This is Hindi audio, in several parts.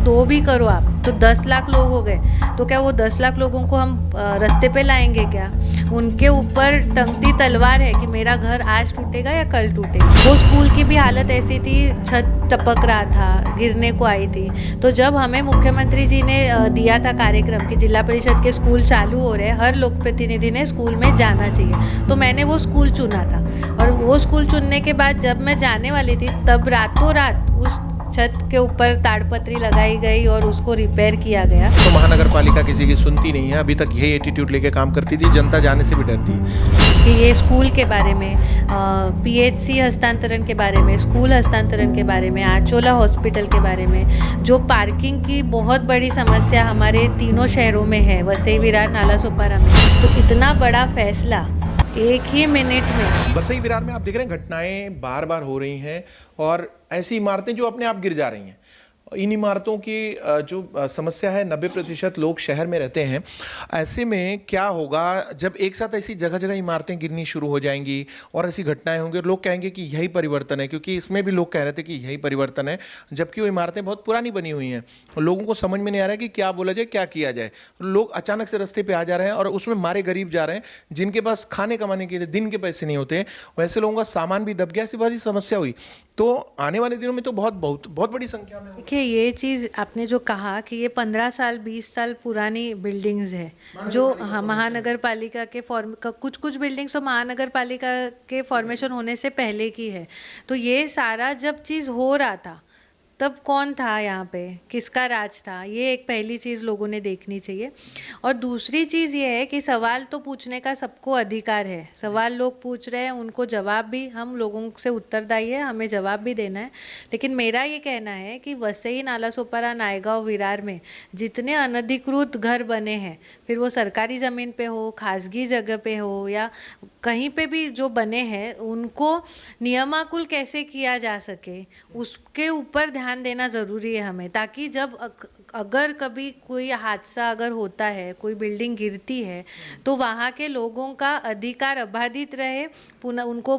2 भी करो आप तो 10 लाख लोग हो गए, तो क्या वो 10 लाख लोगों को हम रास्ते पे लाएंगे क्या? उनके ऊपर टंगती तलवार है कि मेरा घर आज टूटेगा या कल टूटेगा। वो स्कूल की भी हालत ऐसी थी, छत टपक रहा था, गिरने को आई थी। तो जब हमें मुख्यमंत्री जी ने दिया था कार्यक्रम कि जिला परिषद के स्कूल चालू हो रहे हैं, हर लोक प्रतिनिधि ने स्कूल में जाना चाहिए, तो मैंने वो स्कूल चुना था। और वो स्कूल चुनने के बाद जब मैं जाने वाली थी, तब रातों रात उस छत के ऊपर ताड़पत्री लगाई गई और उसको रिपेयर किया गया। तो महानगर पालिका किसी की सुनती नहीं है, अभी तक यही एटीट्यूड लेके काम करती थी, जनता जाने से भी डरती है। कि ये स्कूल के बारे में, पीएचसी हस्तांतरण के बारे में, स्कूल हस्तांतरण के बारे में, आचोला हॉस्पिटल के बारे में, जो पार्किंग की बहुत बड़ी समस्या हमारे तीनों शहरों में है, वसई, विरार, नालासोपारा में, तो इतना बड़ा फैसला एक ही मिनट में। वसई विरार में आप देख रहे हैं घटनाएं बार बार हो रही हैं और ऐसी इमारतें जो अपने आप गिर जा रही हैं। इन इमारतों की जो समस्या है, 90% लोग शहर में रहते हैं। ऐसे में क्या होगा जब एक साथ ऐसी जगह जगह इमारतें गिरनी शुरू हो जाएंगी और ऐसी घटनाएं होंगी और लोग कहेंगे कि यही परिवर्तन है, क्योंकि इसमें भी लोग कह रहे थे कि यही परिवर्तन है, जबकि वो इमारतें बहुत पुरानी बनी हुई हैं। लोगों को समझ में नहीं आ रहा है कि क्या बोला जाए, क्या किया जाए। लोग अचानक से रास्ते पर आ जा रहे हैं और उसमें मारे गरीब जा रहे हैं, जिनके पास खाने कमाने के लिए दिन के पैसे नहीं होते, वैसे लोगों का सामान भी दब गया। ऐसी बड़ी समस्या हुई। तो आने वाले दिनों में तो बहुत बड़ी संख्या में। देखिए, ये चीज़ आपने जो कहा कि ये 15 साल 20 साल पुरानी बिल्डिंग्स है, जो महानगर पालिका के कुछ बिल्डिंग्स तो महानगर पालिका के फॉर्मेशन होने से पहले की है। तो ये सारा जब चीज़ हो रहा था, तब कौन था यहाँ पे, किसका राज था, ये एक पहली चीज़ लोगों ने देखनी चाहिए। और दूसरी चीज़ ये है कि सवाल तो पूछने का सबको अधिकार है। सवाल लोग पूछ रहे हैं, उनको जवाब भी हम लोगों से उत्तरदायी है, हमें जवाब भी देना है। लेकिन मेरा ये कहना है कि वसई, नालासोपारा, नायगांव, विरार में जितने अनधिकृत घर बने हैं, फिर वो सरकारी ज़मीन पे हो, खासगी जगह पे हो, या कहीं पे भी जो बने हैं, उनको नियमाकुल कैसे किया जा सके, उसके ऊपर ध्यान देना ज़रूरी है हमें। ताकि जब अगर कभी कोई हादसा अगर होता है, कोई बिल्डिंग गिरती है, तो वहाँ के लोगों का अधिकार अबाधित रहे, उनको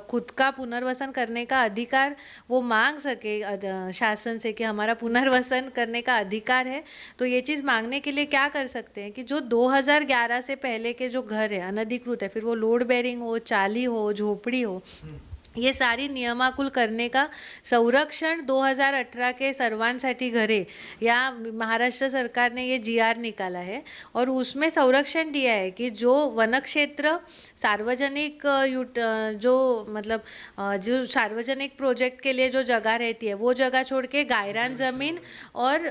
खुद का पुनर्वसन करने का अधिकार वो मांग सके शासन से कि हमारा पुनर्वसन करने का अधिकार है। तो ये चीज़ मांगने के लिए क्या कर सकते हैं कि जो 2011 से पहले के जो घर है अनधिकृत है, फिर वो लोड बेरिंग हो, चाली हो, झोपड़ी हो, ये सारी नियमाकुल करने का संरक्षण 2018 के सर्वांसाठी घरे या महाराष्ट्र सरकार ने ये जीआर निकाला है और उसमें संरक्षण दिया है कि जो वन क्षेत्र सार्वजनिक जो सार्वजनिक प्रोजेक्ट के लिए जो जगह रहती है, वो जगह छोड़ के गायरान ज़मीन और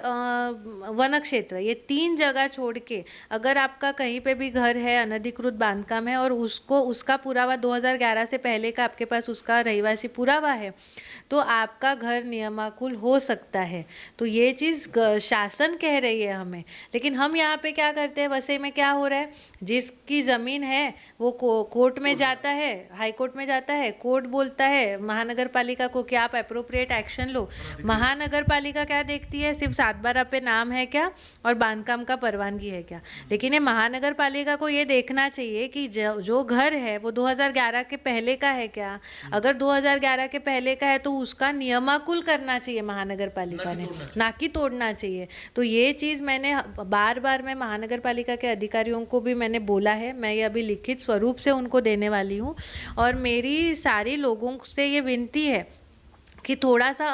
वन क्षेत्र, ये 3 जगह छोड़ के अगर आपका कहीं पे भी घर है, अनधिकृत बांधकाम है और उसका पुरावा 2011 से पहले का आपके पास उसका रहिवासी पुरावा है, तो आपका घर नियमाकुल हो सकता है। तो ये चीज़ शासन कह रही है हमें, लेकिन हम यहाँ पे क्या करते हैं, वसई में क्या हो रहा है, जिसकी ज़मीन है वो कोर्ट में जाता है, हाई कोर्ट में जाता है, कोर्ट बोलता है महानगर पालिका को कि आप एप्रोप्रिएट एक्शन लो। महानगर पालिका क्या देखती है, सिर्फ 7/12 पे नाम है क्या और बांधकाम का परवानगी है क्या। लेकिन ये महानगर पालिका को ये देखना चाहिए कि जो घर है वो 2011 के पहले का है क्या। अगर 2011 के पहले का है तो उसका नियमाकुल करना चाहिए महानगर पालिका ने, ना कि तोड़ना चाहिए। तो ये चीज़ मैंने बार बार मैं महानगर पालिका के अधिकारियों को भी मैंने बोला है, मैं ये अभी लिखित स्वरूप से उनको देने वाली हूँ। और मेरी सारी लोगों से ये विनती है कि थोड़ा सा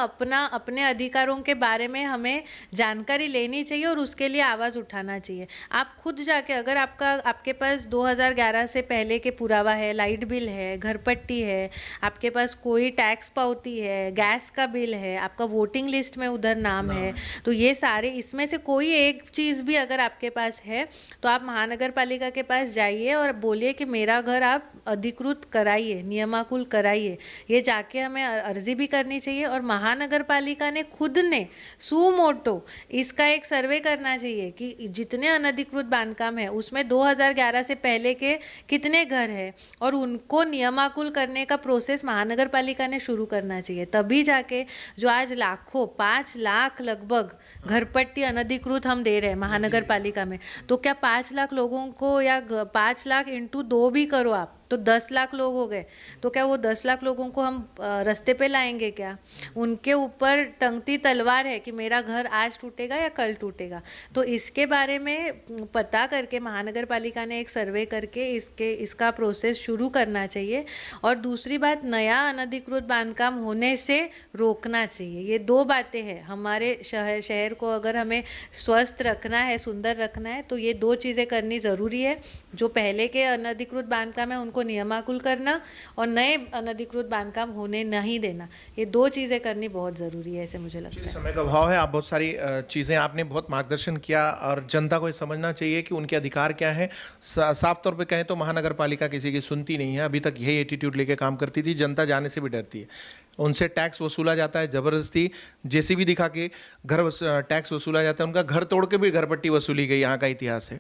अपने अधिकारों के बारे में हमें जानकारी लेनी चाहिए और उसके लिए आवाज़ उठाना चाहिए। आप खुद जाके अगर आपके पास 2011 से पहले के पुरावा है, लाइट बिल है, घर पट्टी है, आपके पास कोई टैक्स पावती है, गैस का बिल है, आपका वोटिंग लिस्ट में उधर नाम है, तो ये सारे इसमें से कोई एक चीज़ भी अगर आपके पास है तो आप महानगर पालिका के पास जाइए और बोलिए कि मेरा घर आप अधिकृत कराइए, नियमाकुल कराइए। ये जाके हमें अर्जी भी करनी चाहिए और महानगर पालिका ने खुद ने सुमोटो इसका एक सर्वे करना चाहिए कि जितने अनधिकृत बांधकाम है उसमें 2011 से पहले के कितने घर है और उनको नियमाकुल करने का प्रोसेस महानगर पालिका ने शुरू करना चाहिए। तभी जाके जो आज लाखों 5 लाख लगभग घरपट्टी अनधिकृत हम दे रहे हैं महानगर पालिका में, तो क्या 5 लाख लोगों को या 5 लाख × 2 भी करो आप, तो 10 लाख लोग हो गए, तो क्या वो 10 लाख लोगों को हम रास्ते पे लाएंगे क्या? उनके ऊपर टंगती तलवार है कि मेरा घर आज टूटेगा या कल टूटेगा। तो इसके बारे में पता करके महानगर पालिका ने एक सर्वे करके इसका प्रोसेस शुरू करना चाहिए। और दूसरी बात, नया अनधिकृत बांधकाम होने से रोकना चाहिए। ये 2 बातें हैं। हमारे शहर को अगर हमें स्वस्थ रखना है, सुंदर रखना है, तो ये 2 चीज़ें करनी ज़रूरी है। जो पहले के अनधिकृत बांधकाम है उनको नियमाकुल करना और नए अनधिकृत बांधकाम होने नहीं देना, ये 2 चीज़ें करनी बहुत ज़रूरी है, ऐसे मुझे लगता है। समय का अभाव है, आप बहुत सारी चीज़ें आपने बहुत मार्गदर्शन किया और जनता को ये समझना चाहिए कि उनके अधिकार क्या हैं। साफ तौर पे कहें तो महानगर पालिका किसी की सुनती नहीं है, अभी तक यही एटीट्यूड लेके काम करती थी, जनता जाने से भी डरती है। उनसे टैक्स वसूला जाता है ज़बरदस्ती, जेसीबी दिखा के टैक्स वसूला जाता है, उनका घर तोड़ के भी घर पट्टी वसूली गई, यहाँ का इतिहास है।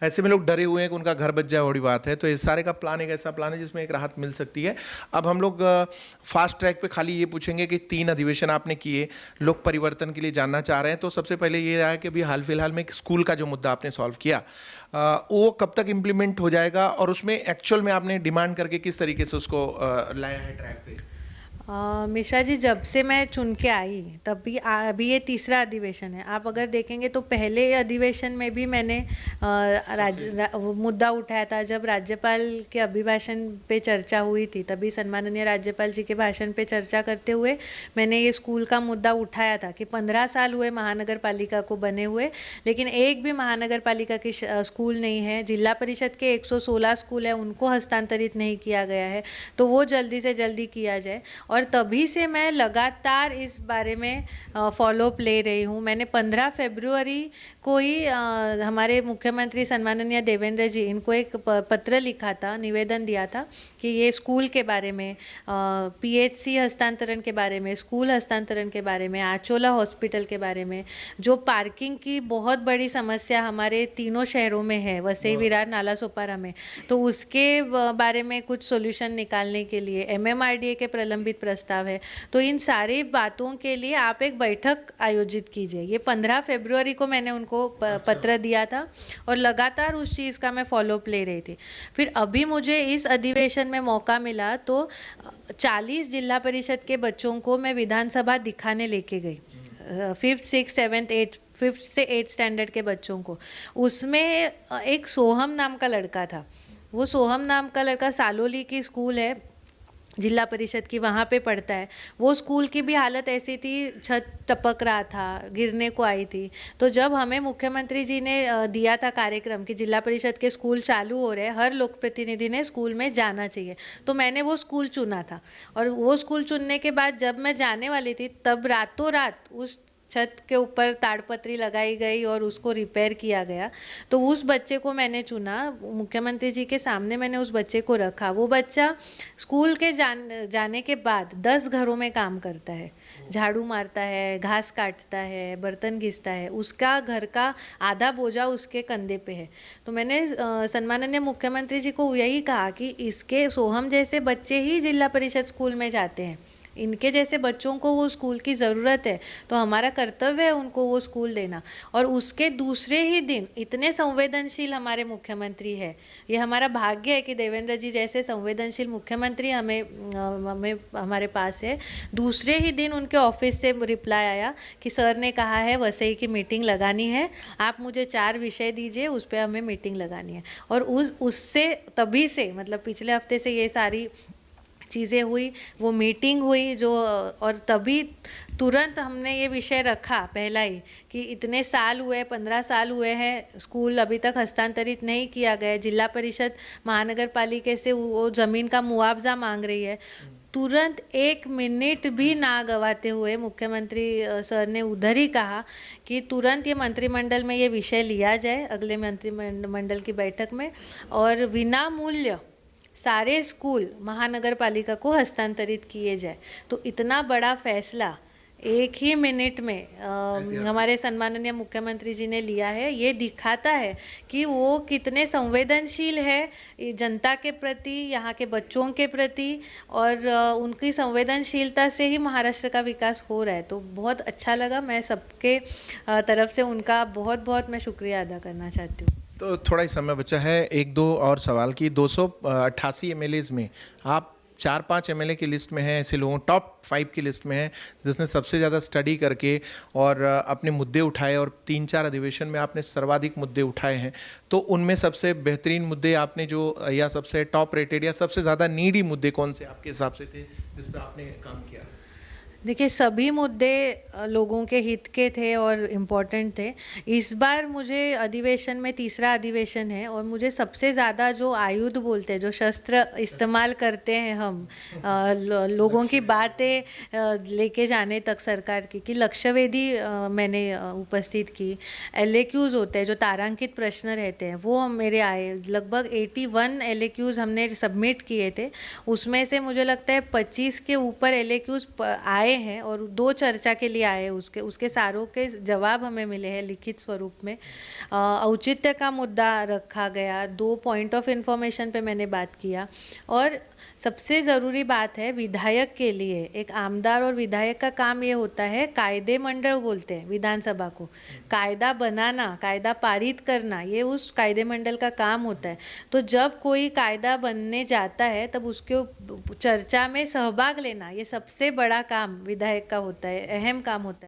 ऐसे में लोग डरे हुए हैं कि उनका घर बच जाए, बड़ी बात है। तो इस सारे का प्लान एक ऐसा प्लान है जिसमें एक राहत मिल सकती है। अब हम लोग फास्ट ट्रैक पे खाली ये पूछेंगे कि 3 अधिवेशन आपने किए, लोग परिवर्तन के लिए जानना चाह रहे हैं। तो सबसे पहले ये आया कि अभी हाल फिलहाल में स्कूल का जो मुद्दा आपने सॉल्व किया, वो कब तक इम्प्लीमेंट हो जाएगा और उसमें एक्चुअल में आपने डिमांड करके किस तरीके से उसको लाया है ट्रैक पे? मिश्रा जी, जब से मैं चुन के आई तब भी अभी ये तीसरा अधिवेशन है। आप अगर देखेंगे तो पहले अधिवेशन में भी मैंने मुद्दा उठाया था। जब राज्यपाल के अभिभाषण पे चर्चा हुई थी, तभी सम्माननीय राज्यपाल जी के भाषण पे चर्चा करते हुए मैंने ये स्कूल का मुद्दा उठाया था कि 15 साल हुए महानगर पालिका को बने हुए, लेकिन एक भी महानगर पालिका की स्कूल नहीं है। जिला परिषद के 116 स्कूल है, उनको हस्तांतरित नहीं किया गया है, तो वो जल्दी से जल्दी किया जाए। और तभी से मैं लगातार इस बारे में फॉलोअप ले रही हूँ। मैंने 15 फरवरी को ही हमारे मुख्यमंत्री सम्माननीय देवेंद्र जी, इनको एक पत्र लिखा था, निवेदन दिया था कि ये स्कूल के बारे में, पीएचसी हस्तांतरण के बारे में, स्कूल हस्तांतरण के बारे में, आचोला हॉस्पिटल के बारे में, जो पार्किंग की बहुत बड़ी समस्या हमारे तीनों शहरों में है, वसई, विरार, नालासोपारा में, तो उसके बारे में कुछ सॉल्यूशन निकालने के लिए एमएमआरडीए के प्रलंबित प्रस्ताव है। तो इन सारी बातों के लिए आप एक बैठक आयोजित कीजिए। ये 15 फरवरी को मैंने उनको पत्र दिया था और लगातार उस चीज़ का मैं फॉलोअप ले रही थी। फिर अभी मुझे इस अधिवेशन में मौका मिला तो 40 जिला परिषद के बच्चों को मैं विधानसभा दिखाने लेके गई, 5th, 6th, 7th, 8th, 5th से 8th स्टैंडर्ड के बच्चों को। उसमें एक सोहम नाम का लड़का था। वो सोहम नाम का लड़का सालोली की स्कूल है जिला परिषद की, वहाँ पे पढ़ता है। वो स्कूल की भी हालत ऐसी थी, छत टपक रहा था, गिरने को आई थी। तो जब हमें मुख्यमंत्री जी ने दिया था कार्यक्रम कि जिला परिषद के स्कूल चालू हो रहे हैं, हर लोक प्रतिनिधि ने स्कूल में जाना चाहिए, तो मैंने वो स्कूल चुना था। और वो स्कूल चुनने के बाद जब मैं जाने वाली थी, तब रातों रात उस छत के ऊपर ताड़पत्री लगाई गई और उसको रिपेयर किया गया। तो उस बच्चे को मैंने चुना, मुख्यमंत्री जी के सामने मैंने उस बच्चे को रखा। वो बच्चा स्कूल के जाने के बाद 10 घरों में काम करता है, झाड़ू मारता है, घास काटता है, बर्तन घिसता है। उसका घर का आधा बोझा उसके कंधे पे है। तो मैंने सम्माननीय मुख्यमंत्री जी को यही कहा कि इसके सोहम जैसे बच्चे ही जिला परिषद स्कूल में जाते हैं, इनके जैसे बच्चों को वो स्कूल की ज़रूरत है, तो हमारा कर्तव्य है उनको वो स्कूल देना। और उसके दूसरे ही दिन इतने संवेदनशील हमारे मुख्यमंत्री है, ये हमारा भाग्य है कि देवेंद्र जी जैसे संवेदनशील मुख्यमंत्री हमारे पास है। दूसरे ही दिन उनके ऑफिस से रिप्लाई आया कि सर ने कहा है वसई की मीटिंग लगानी है, आप मुझे 4 विषय दीजिए, उस पर हमें मीटिंग लगानी है। और उससे तभी से, मतलब पिछले हफ्ते से ये सारी चीज़ें हुई, वो मीटिंग हुई जो, और तभी तुरंत हमने ये विषय रखा पहला ही कि इतने साल हुए, 15 साल हुए हैं, स्कूल अभी तक हस्तांतरित नहीं किया गया। जिला परिषद महानगर पालिका से वो ज़मीन का मुआवजा मांग रही है। तुरंत 1 मिनट भी ना गवाते हुए मुख्यमंत्री सर ने उधर ही कहा कि तुरंत ये मंत्रिमंडल में ये विषय लिया जाए, अगले मंत्रिमंडल की बैठक में, और बिना मूल्य सारे स्कूल महानगर पालिका को हस्तांतरित किए जाए। तो इतना बड़ा फैसला 1 ही मिनट में हमारे सम्माननीय मुख्यमंत्री जी ने लिया है। ये दिखाता है कि वो कितने संवेदनशील है जनता के प्रति, यहाँ के बच्चों के प्रति, और उनकी संवेदनशीलता से ही महाराष्ट्र का विकास हो रहा है। तो बहुत अच्छा लगा। मैं सबके तरफ से उनका बहुत बहुत मैं शुक्रिया अदा करना चाहती हूँ। तो थोड़ा ही समय बचा है, एक दो और सवाल की। 288 एमएलएज में आप 4-5 एमएलए की लिस्ट में हैं, ऐसे लोगों टॉप 5 की लिस्ट में हैं जिसने सबसे ज़्यादा स्टडी करके और अपने मुद्दे उठाए, और 3-4 अधिवेशन में आपने सर्वाधिक मुद्दे उठाए हैं। तो उनमें सबसे बेहतरीन मुद्दे आपने जो, या सबसे टॉप रेटेड या सबसे ज़्यादा नीडी मुद्दे कौन से आपके हिसाब से थे जिस पर आपने काम किया? देखिए, सभी मुद्दे लोगों के हित के थे और इम्पोर्टेंट थे। इस बार मुझे अधिवेशन में, तीसरा अधिवेशन है, और मुझे सबसे ज़्यादा जो आयुध बोलते हैं, जो शस्त्र इस्तेमाल करते हैं हम लोगों की बातें लेके जाने तक सरकार की, कि लक्ष्यवेधी मैंने उपस्थित की। LAQs होते हैं, जो तारांकित प्रश्न रहते हैं, वो मेरे आए। लगभग 81 LAQs हमने सबमिट किए थे। उसमें से मुझे लगता है 25 के ऊपर LAQs आए हैं, और 2 चर्चा के लिए आए। उसके सारों के जवाब हमें मिले हैं लिखित स्वरूप में। औचित्य का मुद्दा रखा गया, 2 पॉइंट ऑफ इंफॉर्मेशन पे मैंने बात किया। और सबसे ज़रूरी बात है, विधायक के लिए, एक आमदार और विधायक का काम ये होता है, कायदे मंडल बोलते हैं विधानसभा को, कायदा बनाना, कायदा पारित करना, ये उस कायदे मंडल का काम होता है। तो जब कोई कायदा बनने जाता है तब उसके चर्चा में सहभाग लेना, ये सबसे बड़ा काम विधायक का होता है, अहम काम होता है।